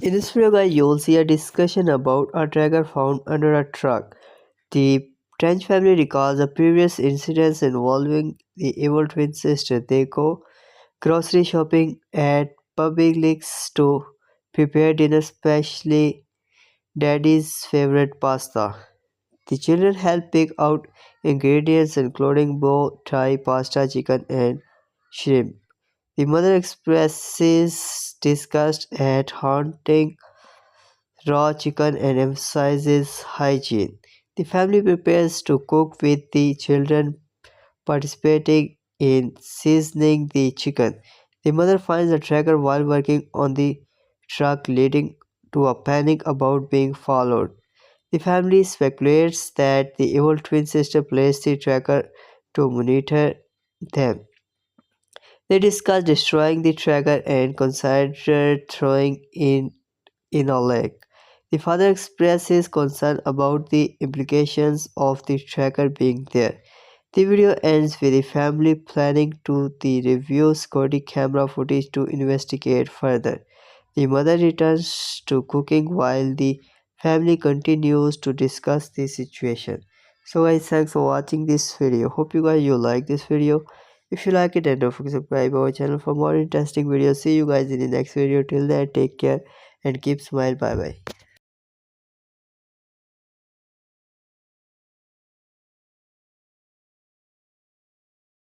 In this video, guys, you'll see a discussion about a tracker found under a truck. The Trench family recalls the previous incidents involving the evil twin sister. They go grocery shopping at Publix to prepare dinner, especially Daddy's favorite pasta. The children help pick out ingredients including bow tie, pasta, chicken, and shrimp. The mother expresses disgust at haunting raw chicken and emphasizes hygiene. The family prepares to cook with the children participating in seasoning the chicken. The mother finds a tracker while working on the truck, leading to a panic about being followed. The family speculates that the evil twin sister placed the tracker to monitor them. They discuss destroying the tracker and consider throwing in a lake. The father expresses concern about the implications of the tracker being there. The video ends with the family planning to the review security camera footage to investigate further. The mother returns to cooking while the family continues to discuss the situation. So guys, thanks for watching this video. Hope you like this video. If you like it, then don't forget to subscribe our channel for more interesting videos. See you guys in the next video. Till then, take care and keep smile. Bye bye.